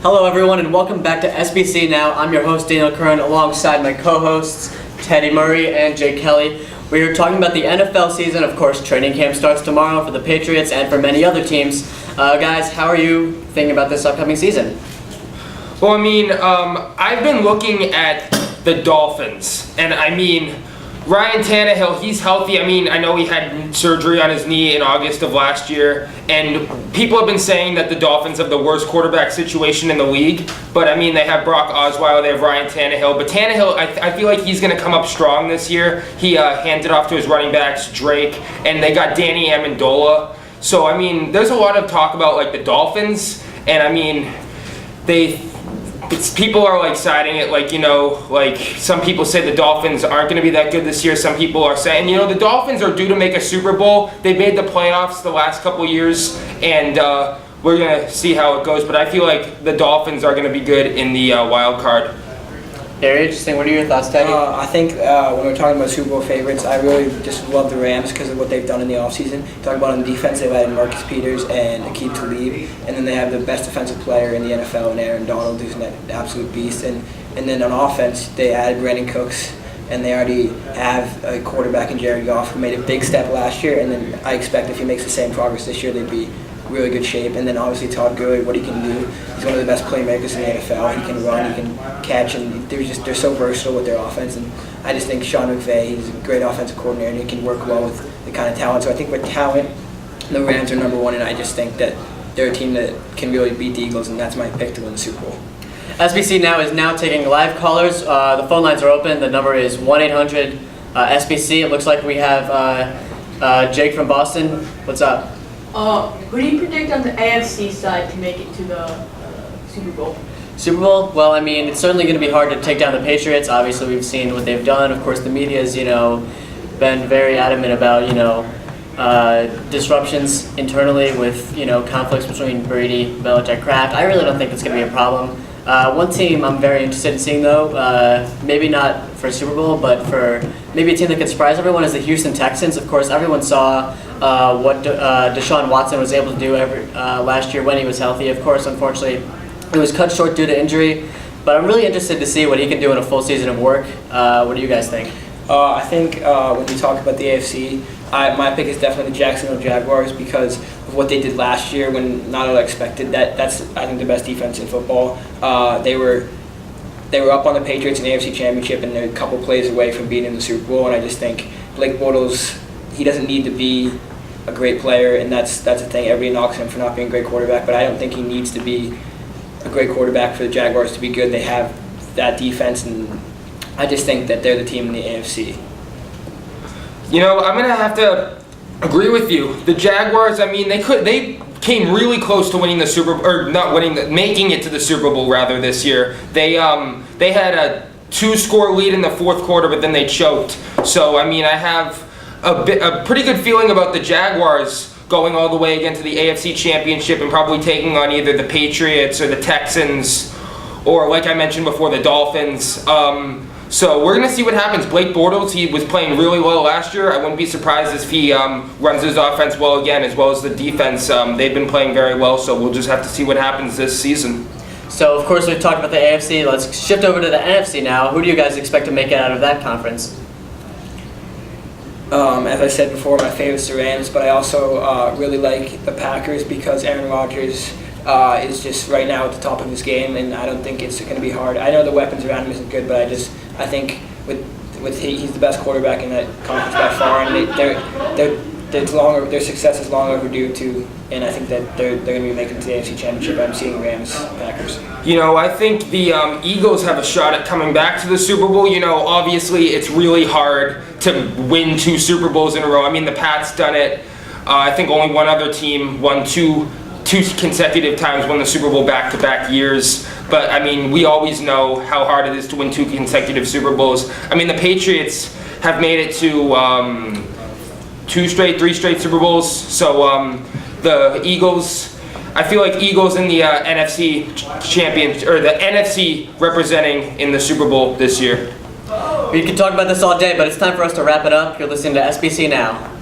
Hello everyone and welcome back to SBC Now. I'm your host Daniel Curran alongside my co-hosts Teddy Murray and Jake Kelly. We are talking about the NFL season. Of course, training camp starts tomorrow for the Patriots and for many other teams. Guys, how are you thinking about this upcoming season? Well, I've been looking at the Dolphins, and Ryan Tannehill, he's healthy. I know he had surgery on his knee in August of last year, and people have been saying that the Dolphins have the worst quarterback situation in the league, but they have Brock Osweiler, they have Ryan Tannehill, but Tannehill, I feel like he's going to come up strong this year. He handed off to his running backs, Drake, and they got Danny Amendola. So, there's a lot of talk about, the Dolphins, and, people are citing it some people say the Dolphins aren't going to be that good this year. Some people are saying, the Dolphins are due to make a Super Bowl. They made the playoffs the last couple years, and we're going to see how it goes. But I feel like the Dolphins are going to be good in the wild card. Very interesting. What are your thoughts, Teddy? I think when we're talking about Super Bowl favorites, I really just love the Rams because of what they've done in the offseason. Talking about on defense, they've added Marcus Peters and Aqib Talib, and then they have the best defensive player in the NFL in Aaron Donald, who's an absolute beast. And then on offense, they added Brandon Cooks, and they already have a quarterback in Jared Goff who made a big step last year, and then I expect if he makes the same progress this year, they'd be really good shape. And then obviously Todd Gurley, what he can do, he's one of the best playmakers in the NFL. He can run, he can catch, and they're so versatile with their offense. And I just think Sean McVay, he's a great offensive coordinator, and he can work well with the kind of talent. So I think with talent, the Rams are number one, and I just think that they're a team that can really beat the Eagles, and that's my pick to win the Super Bowl. SBC Now is now taking live callers. The phone lines are open. The number is 1-800-SBC. It looks like we have Jake from Boston. What's up? Who do you predict on the AFC side to make it to the Super Bowl? Super Bowl? Well, it's certainly going to be hard to take down the Patriots. Obviously, we've seen what they've done. Of course, the media's, been very adamant about, disruptions internally with, conflicts between Brady, Belichick, Kraft. I really don't think it's going to be a problem. One team I'm very interested in seeing, though, maybe not for Super Bowl, but for maybe a team that could surprise everyone, is the Houston Texans. Of course, everyone saw what Deshaun Watson was able to do last year when he was healthy. Of course, unfortunately, it was cut short due to injury. But I'm really interested to see what he can do in a full season of work. What do you guys think? I think when you talk about the AFC, my pick is definitely the Jacksonville Jaguars because of what they did last year when not all expected. That's I think the best defense in football. They were up on the Patriots in the AFC Championship, and they're a couple plays away from being in the Super Bowl. And I just think Blake Bortles, he doesn't need to be a great player, and that's the thing. Everybody knocks him for not being a great quarterback, but I don't think he needs to be a great quarterback for the Jaguars to be good. They have that defense, and I just think that they're the team in the AFC. I'm going to have to agree with you. The Jaguars, they came really close to winning the making it to the Super Bowl rather this year. They had a 2-score lead in the fourth quarter, but then they choked. So, I have a pretty good feeling about the Jaguars going all the way again to the AFC Championship and probably taking on either the Patriots or the Texans or, like I mentioned before, the Dolphins. So we're going to see what happens. Blake Bortles, he was playing really well last year. I wouldn't be surprised if he runs his offense well again, as well as the defense. They've been playing very well, so we'll just have to see what happens this season. So, of course, we've talked about the AFC. Let's shift over to the NFC now. Who do you guys expect to make it out of that conference? As I said before, my favorite's the Rams, but I also really like the Packers because Aaron Rodgers is just right now at the top of his game, and I don't think it's going to be hard. I know the weapons around him isn't good, but I think he's the best quarterback in that conference by far, and their success is long overdue too. And I think that they're going to be making it to the AFC Championship. I'm seeing Rams, Packers. I think the Eagles have a shot at coming back to the Super Bowl. Obviously it's really hard to win 2 Super Bowls in a row. The Pats done it. I think only one other team won two consecutive times, won the Super Bowl back-to-back years. But, we always know how hard it is to win 2 consecutive Super Bowls. The Patriots have made it to 3 straight Super Bowls. So the Eagles, I feel like Eagles in the NFC champion, or the NFC representing in the Super Bowl this year. We could talk about this all day, but it's time for us to wrap it up. You're listening to SBC Now.